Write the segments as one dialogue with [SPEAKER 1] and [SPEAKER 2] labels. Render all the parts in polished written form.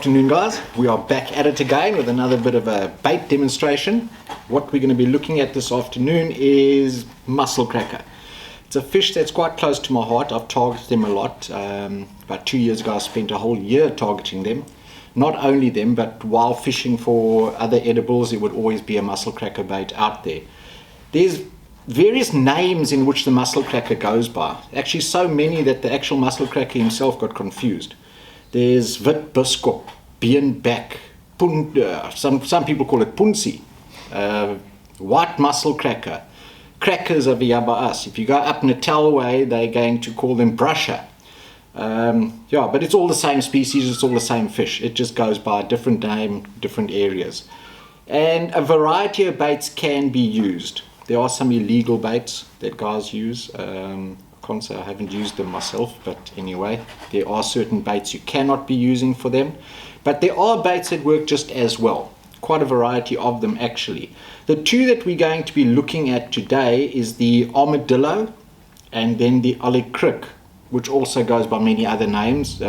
[SPEAKER 1] afternoon, guys. We are back at it again with another bit of a bait demonstration. What we're going to be looking at this afternoon is Mussel Cracker. It's a fish that's quite close to my heart. I've targeted them a lot. About 2 years ago I spent a whole year targeting them. Not only them, but while fishing for other edibles, there would always be a Mussel Cracker bait out there. There's various names in which the Mussel Cracker goes by. Actually so many that the actual Mussel Cracker himself got confused. There's wit biskop, beenbak, some people call it punsi, white Mussel Cracker. Crackers are here by us. If you go up Natal way, they're going to call them brusher. Yeah, but it's all the same species, it's all the same fish. It just goes by a different name, different areas. And a variety of baits can be used. There are some illegal baits that guys use. Can't say I haven't used them myself, but anyway, there are certain baits you cannot be using for them. But there are baits that work just as well. Quite a variety of them actually. The two that we're going to be looking at today is the Armadillo and then the Alikreukel, which also goes by many other names.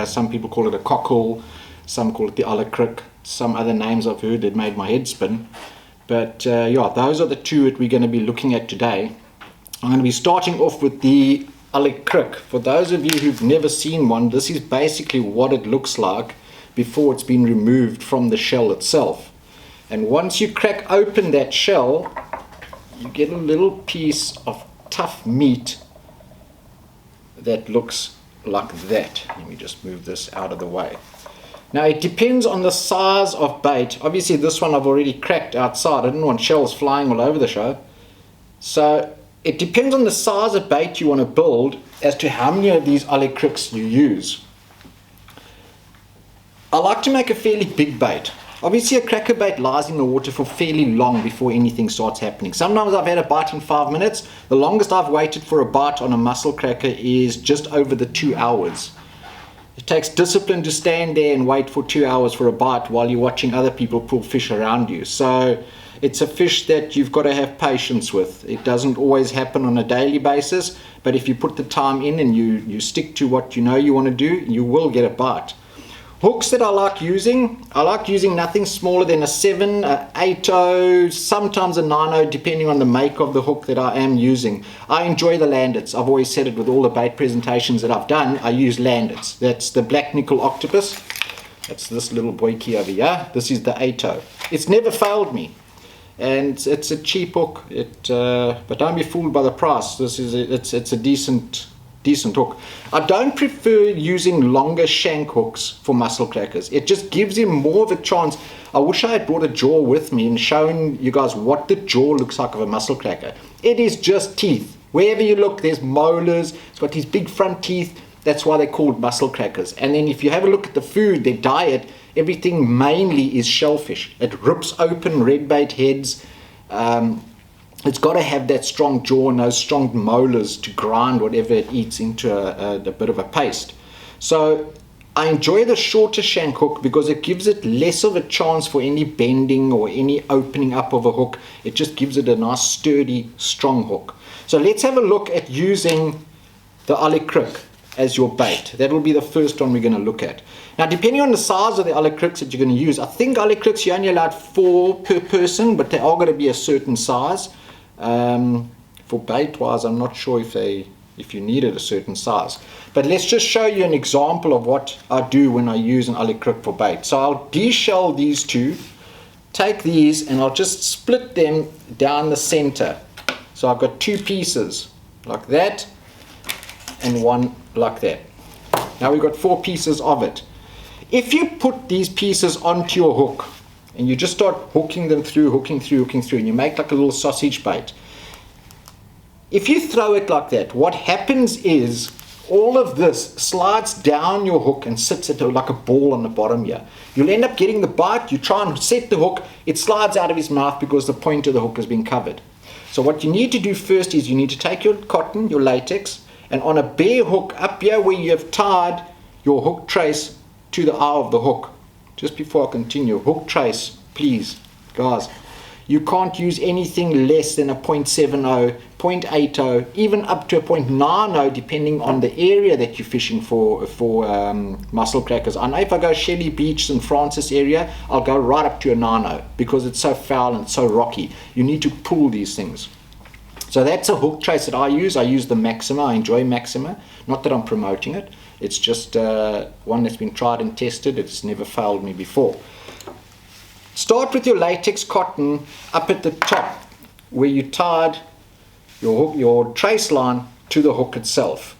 [SPEAKER 1] Some people call it a cockle, some call it the Alikreukel, some other names I've heard that made my head spin. But yeah, those are the two that we're going to be looking at today. I'm going to be starting off with the Alikreukel. For those of you who've never seen one, this is basically what it looks like before it's been removed from the shell itself. And once you crack open that shell, you get a little piece of tough meat that looks like that. Let me just move this out of the way. Now it depends on the size of bait. Obviously this one I've already cracked outside. I didn't want shells flying all over the show. So it depends on the size of bait you want to build as to how many of these Alikreuks you use. I like to make a fairly big bait. Obviously a cracker bait lies in the water for fairly long before anything starts happening. Sometimes I've had a bite in 5 minutes. The longest I've waited for a bite on a Mussel Cracker is just over the 2 hours. It takes discipline to stand there and wait for 2 hours for a bite while you're watching other people pull fish around you. So it's a fish that you've got to have patience with. It doesn't always happen on a daily basis, but if you put the time in and you stick to what you know you want to do, you will get a bite. Hooks that I like using nothing smaller than a 7, a 8-0, sometimes a 9-0, depending on the make of the hook that I am using. I enjoy the landits. I've always said it with all the bait presentations that I've done, I use landits. That's the black nickel octopus. That's this little boyki over here. This is the 8-0. It's never failed me. And it's a cheap hook. But don't be fooled by the price. It's a decent hook. I don't prefer using longer shank hooks for Mussel Crackers. It just gives you more of a chance. I wish I had brought a jaw with me and shown you guys what the jaw looks like of a Mussel Cracker. It is just teeth. Wherever you look, there's molars. It's got these big front teeth. That's why they're called Mussel Crackers. And then if you have a look at the food, their diet, everything mainly is shellfish. It rips open redbait heads. It's got to have that strong jaw and those strong molars to grind whatever it eats into a bit of a paste. So I enjoy the shorter shank hook because it gives it less of a chance for any bending or any opening up of a hook. It just gives it a nice sturdy, strong hook. So let's have a look at using the Alikreukel as your bait. That will be the first one we're going to look at. Now depending on the size of the Alikreuks that you're going to use, I think Alikreuks you're only allowed 4 per person, but they are going to be a certain size. For bait wise, I'm not sure if you needed a certain size, but let's just show you an example of what I do when I use an Alikreukel for bait. So I'll deshell these two, take these and I'll just split them down the center. So I've got 2 pieces like that and one like that. Now we've got 4 pieces of it. If you put these pieces onto your hook and you just start hooking them through, and you make like a little sausage bait. If you throw it like that, what happens is all of this slides down your hook and sits at like a ball on the bottom here. You'll end up getting the bite, you try and set the hook, it slides out of his mouth because the point of the hook has been covered. So what you need to do first is you need to take your cotton, your latex, and on a bare hook up here where you have tied your hook trace to the eye of the hook. Just before I continue, hook trace, please, guys. You can't use anything less than a 0.70, 0.80, even up to a 0.90, depending on the area that you're fishing for mussel crackers. I know if I go Shelley Beach, St. Francis area, I'll go right up to a 90 because it's so foul and so rocky. You need to pull these things. So that's a hook trace that I use. I use the Maxima. I enjoy Maxima. Not that I'm promoting it. It's just one that's been tried and tested. It's never failed me before. Start with your latex cotton up at the top where you tied your trace line to the hook itself.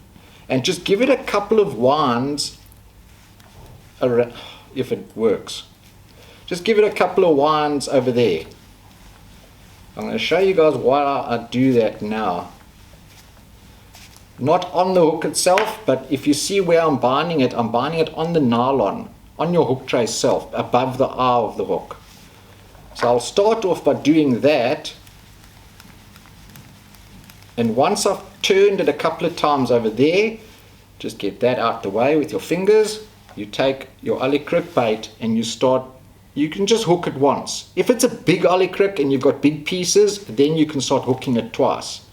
[SPEAKER 1] And just give it a couple of winds around, if it works. Just give it a couple of winds over there. I'm going to show you guys why I do that now. Not on the hook itself, but if you see where I'm binding it on the nylon, on your hook trace itself, above the eye of the hook. So I'll start off by doing that, and once I've turned it a couple of times over there, just get that out the way with your fingers. You take your Alikreukel bait and you can just hook it once. If it's a big Alikreukel and you've got big pieces, then you can start hooking it twice.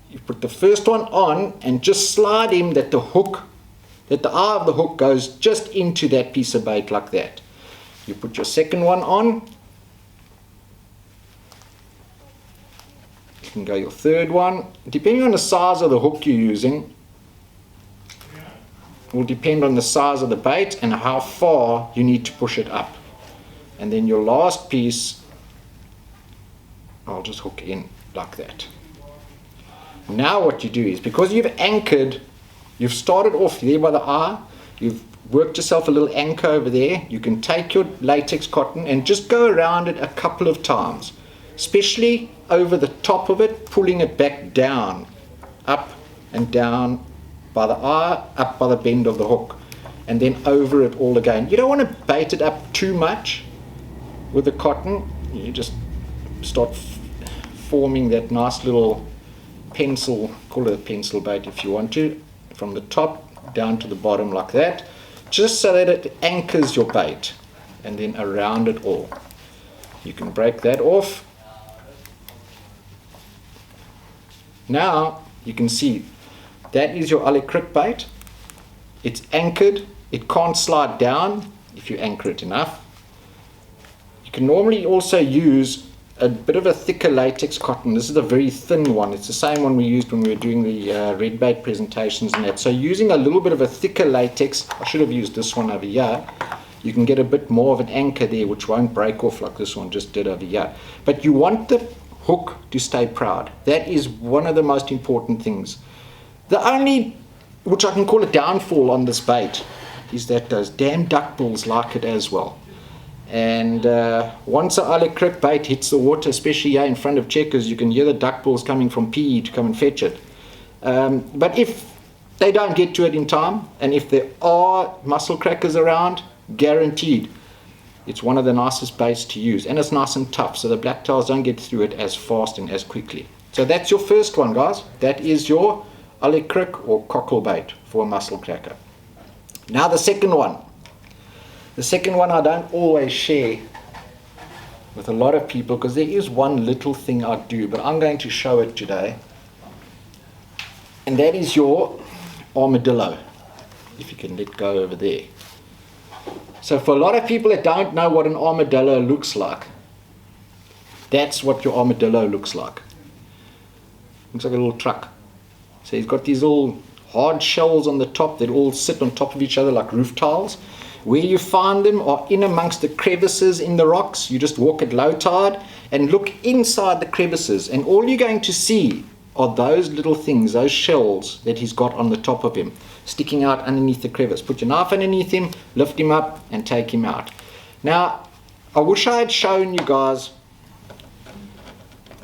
[SPEAKER 1] You put the first one on and just slide in that the eye of the hook goes just into that piece of bait like that. You put your second one on. You can go your third one. Depending on the size of the hook you're using, will depend on the size of the bait and how far you need to push it up. And then your last piece, I'll just hook in like that. Now what you do is, because you've anchored, you've started off there by the eye, you've worked yourself a little anchor over there, you can take your latex cotton and just go around it a couple of times, especially over the top of it, pulling it back down, up and down by the eye, up by the bend of the hook, and then over it all again. You don't want to bait it up too much with the cotton. You just start forming that nice little pencil, call it a pencil bait if you want to, from the top down to the bottom like that, just so that it anchors your bait, and then around it all. You can break that off. Now you can see that is your Alikreukel bait. It's anchored, it can't slide down if you anchor it enough. You can normally also use a bit of a thicker latex cotton. This is a very thin one. It's the same one we used when we were doing the red bait presentations and that. So using a little bit of a thicker latex, I should have used this one over here, you can get a bit more of an anchor there which won't break off like this one just did over here. But you want the hook to stay proud. That is one of the most important things. The only, which I can call a downfall on this bait, is that those damn duckbills like it as well. And once an Alikreukel bait hits the water, especially here in front of Checkers, you can hear the duckbills coming from PE to come and fetch it. But if they don't get to it in time, and if there are mussel crackers around, guaranteed it's one of the nicest baits to use, and it's nice and tough, so the blacktails don't get through it as fast and as quickly. So that's your first one, guys. That is your Alikreukel or cockle bait for a mussel cracker. Now the second one. The second one I don't always share with a lot of people because there is one little thing I do, but I'm going to show it today. And that is your armadillo, if you can let go over there. So for a lot of people that don't know what an armadillo looks like, that's what your armadillo looks like. Looks like a little truck. So he's got these little hard shells on the top that all sit on top of each other like roof tiles. Where you find them are in amongst the crevices in the rocks. You just walk at low tide and look inside the crevices, and all you're going to see are those little things, those shells that he's got on the top of him, sticking out underneath the crevice. Put your knife underneath him, lift him up and take him out. Now, I wish I had shown you guys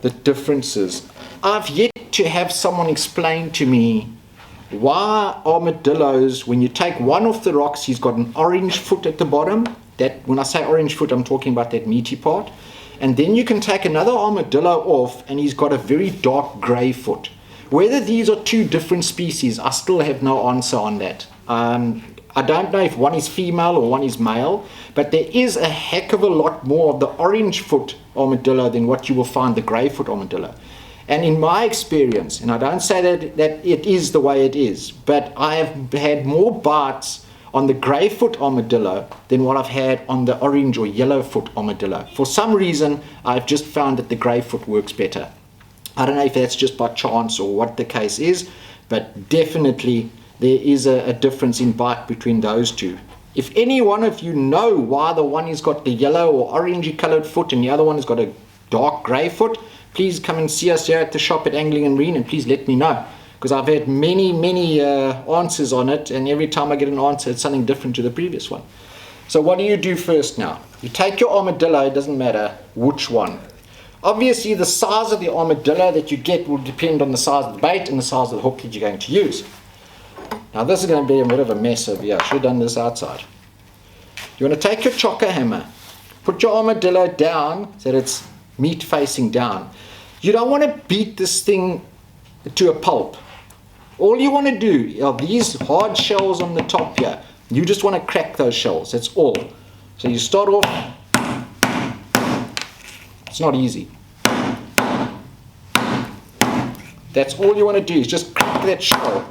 [SPEAKER 1] the differences. I've yet to have someone explain to me why armadillos, when you take one off the rocks, he's got an orange foot at the bottom. That, when I say orange foot, I'm talking about that meaty part. And then you can take another armadillo off and he's got a very dark grey foot. Whether these are two different species, I still have no answer on that. I don't know if one is female or one is male, but there is a heck of a lot more of the orange foot armadillo than what you will find the grey foot armadillo. And in my experience, and I don't say that it is the way it is, but I have had more bites on the grey foot armadillo than what I've had on the orange or yellow foot armadillo. For some reason, I've just found that the grey foot works better. I don't know if that's just by chance or what the case is, but definitely there is a difference in bite between those two. If any one of you know why the one has got the yellow or orangey coloured foot and the other one has got a dark grey foot, please come and see us here at the shop at Angling and Marine, and please let me know, because I've had many answers on it, and every time I get an answer it's something different to the previous one. So what do you do first now? You take your armadillo, it doesn't matter which one. Obviously the size of the armadillo that you get will depend on the size of the bait and the size of the hook that you're going to use. Now this is going to be a bit of a mess over here. I should have done this outside. You want to take your chocker hammer, put your armadillo down so that it's meat facing down. You don't want to beat this thing to a pulp. All you want to do are these hard shells on the top here. You just want to crack those shells, that's all. So you start off, it's not easy. That's all you want to do, is just crack that shell.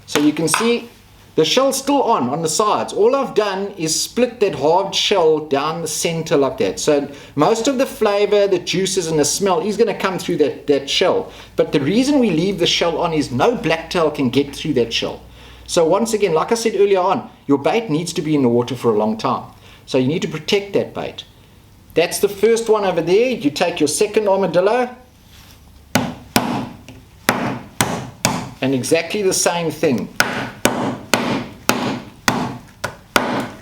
[SPEAKER 1] So you can see the shell's still on the sides. All I've done is split that hard shell down the center like that. So most of the flavor, the juices and the smell is going to come through that shell. But the reason we leave the shell on is no blacktail can get through that shell. So once again, like I said earlier on, your bait needs to be in the water for a long time. So you need to protect that bait. That's the first one over there. You take your second armadillo, and exactly the same thing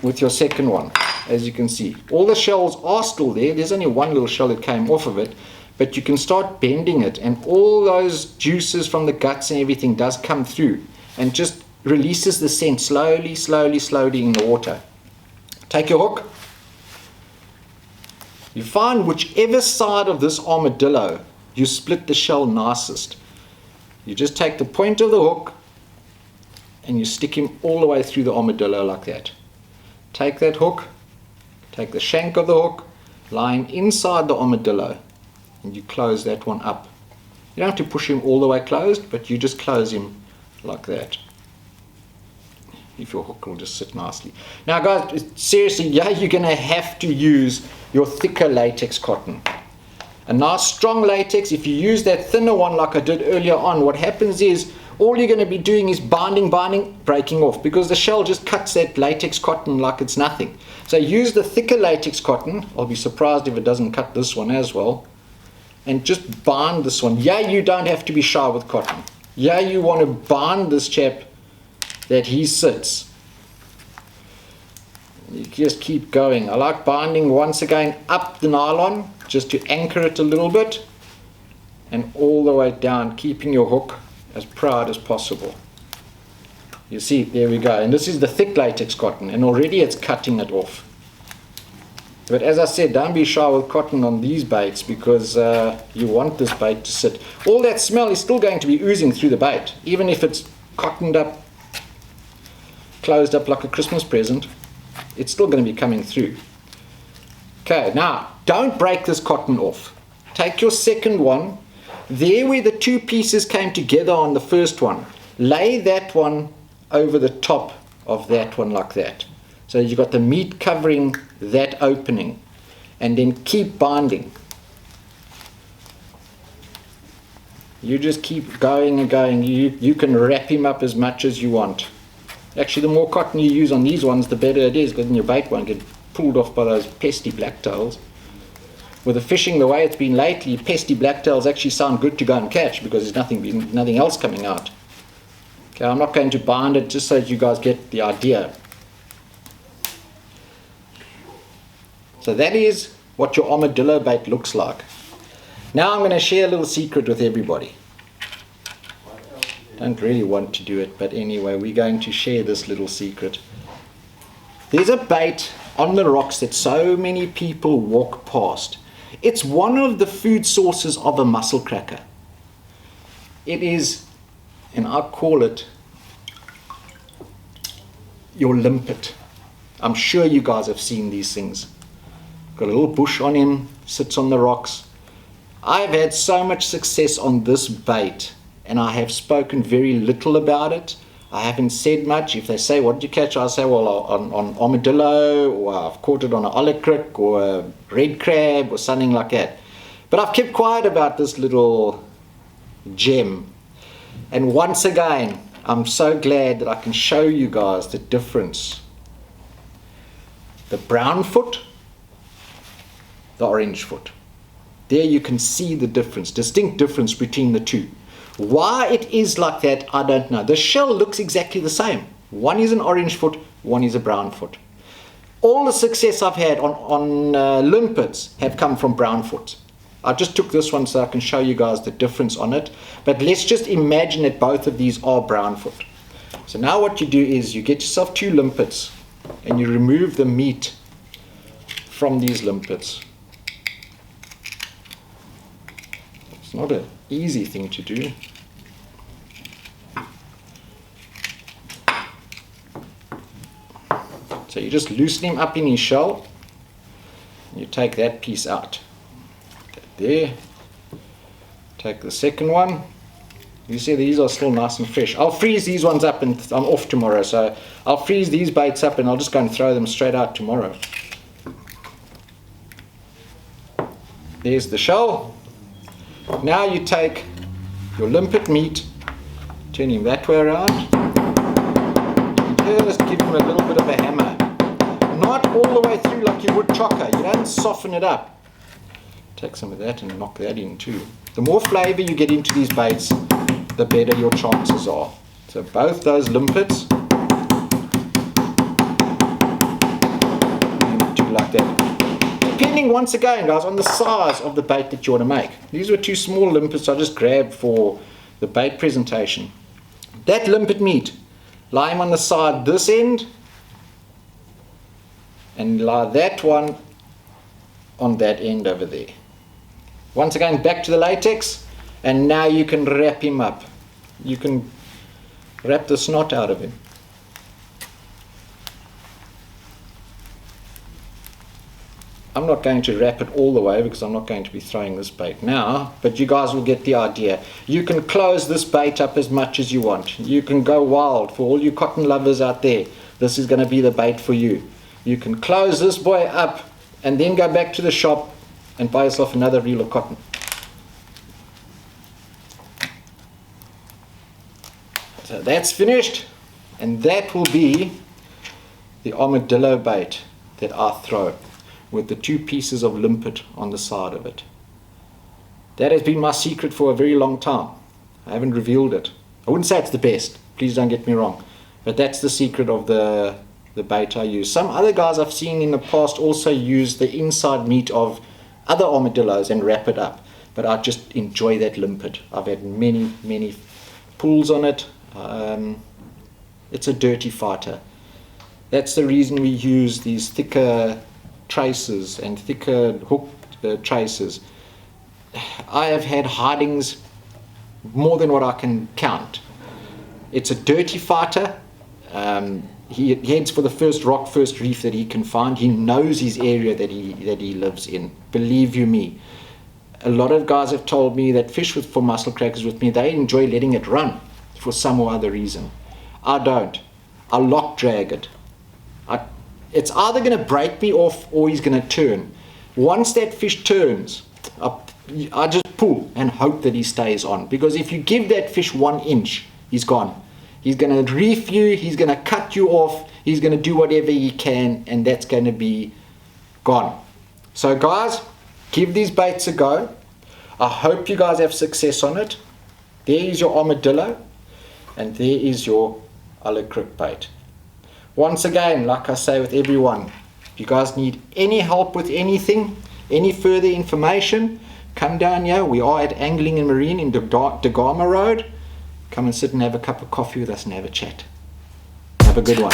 [SPEAKER 1] with your second one. As you can see, all the shells are still there. There's only one little shell that came off of it, but you can start bending it, and all those juices from the guts and everything does come through and just releases the scent slowly in the water. Take your hook. You find whichever side of this armadillo you split the shell nicest. You just take the point of the hook and you stick him all the way through the armadillo like that. Take that hook, take the shank of the hook, lying inside the armadillo, and you close that one up. You don't have to push him all the way closed, but you just close him like that. If your hook will just sit nicely. Now guys, seriously, yeah, you're going to have to use your thicker latex cotton. A nice strong latex. If you use that thinner one like I did earlier on, what happens is all you're going to be doing is binding, breaking off, because the shell just cuts that latex cotton like it's nothing. So use the thicker latex cotton. I'll be surprised if it doesn't cut this one as well. And just bind this one. Yeah, you don't have to be shy with cotton. Yeah, you want to bind this chap that he sits. You just keep going. I like binding once again up the nylon just to anchor it a little bit, and all the way down, keeping your hook as proud as possible. You see, there we go. And this is the thick latex cotton, and already it's cutting it off. But as I said, don't be shy with cotton on these baits, because you want this bait to sit. All that smell is still going to be oozing through the bait, even if it's cottoned up, closed up like a Christmas present. It's still going to be coming through. Okay, now don't break this cotton off. Take your second one, there where the two pieces came together on the first one, lay that one over the top of that one like that. So you've got the meat covering that opening, and then keep binding. You just keep going and going. You can wrap him up as much as you want. Actually, the more cotton you use on these ones, the better it is, because then your bait won't get pulled off by those pesky blacktails. With the fishing the way it's been lately, pesky blacktails actually sound good to go and catch, because there's nothing else coming out. Okay, I'm not going to bind it, just so that you guys get the idea. So that is what your armadillo bait looks like. Now I'm going to share a little secret with everybody. Don't really want to do it, but anyway, we're going to share this little secret. There's a bait on the rocks that so many people walk past. It's one of the food sources of a mussel cracker. It is, and I call it your limpet. I'm sure you guys have seen these things. Got a little bush on him, sits on the rocks. I've had so much success on this bait, and I have spoken very little about it. I haven't said much. If they say, what did you catch? I'll say, well, on Armadillo, or I've caught it on an Alikreukel, or a red crab, or something like that. But I've kept quiet about this little gem. And once again, I'm so glad that I can show you guys the difference. The brown foot, the orange foot. There you can see the difference, distinct difference between the two. Why it is like that, I don't know. The shell looks exactly the same. One is an orange foot, one is a brown foot. All the success I've had on limpets have come from brown foot. I just took this one so I can show you guys the difference on it. But let's just imagine that both of these are brown foot. So now what you do is you get yourself 2 limpets and you remove the meat from these limpets. It's not an easy thing to do. So you just loosen him up in his shell. You take that piece out. There. Take the second one. You see these are still nice and fresh. I'll freeze these ones up, and I'm off tomorrow, so I'll freeze these baits up and I'll just go and throw them straight out tomorrow. There's the shell. Now you take your limpet meat, turn him that way around, and just give him a little bit of a hammer. Not all the way through like you would chocker. You don't soften it up. Take some of that and knock that in too. The more flavour you get into these baits, the better your chances are. So both those limpets, do like that. Depending once again, guys, on the size of the bait that you want to make. These were 2 small limpets I just grabbed for the bait presentation. That limpet meat, lie him on the side this end, and lie that one on that end over there. Once again, back to the latex, and now you can wrap him up. You can wrap the snot out of him. I'm not going to wrap it all the way because I'm not going to be throwing this bait now, but you guys will get the idea. You can close this bait up as much as you want. You can go wild. For all you cotton lovers out there, this is going to be the bait for you. You can close this boy up and then go back to the shop and buy yourself another reel of cotton. So that's finished, and that will be the armadillo bait that I throw with the 2 pieces of limpet on the side of it. That has been my secret for a very long time. I haven't revealed it. I wouldn't say it's the best, please don't get me wrong, but that's the secret of the bait I use. Some other guys I've seen in the past also use the inside meat of other armadillos and wrap it up, but I just enjoy that limpet. I've had many pulls on it. It's a dirty fighter. That's the reason we use these thicker traces and thicker hook traces. I have had hidings more than what I can count. It's a dirty fighter. He heads for the first rock, first reef that he can find. He knows his area that he lives in. Believe you me. A lot of guys have told me that fish for mussel crackers with me, they enjoy letting it run for some or other reason. I don't. I lock drag it. It's either going to break me off or he's going to turn. Once that fish turns, I just pull and hope that he stays on. Because if you give that fish 1 inch, he's gone. He's going to reef you, he's going to cut you off, he's going to do whatever he can, and that's going to be gone. So guys, give these baits a go. I hope you guys have success on it. There is your armadillo, and there is your Alikreukel bait. Once again, like I say with everyone, if you guys need any help with anything, any further information, come down here. We are at Angling and Marine in Dagama Road. Come and sit and have a cup of coffee with us and have a chat. Have a good one.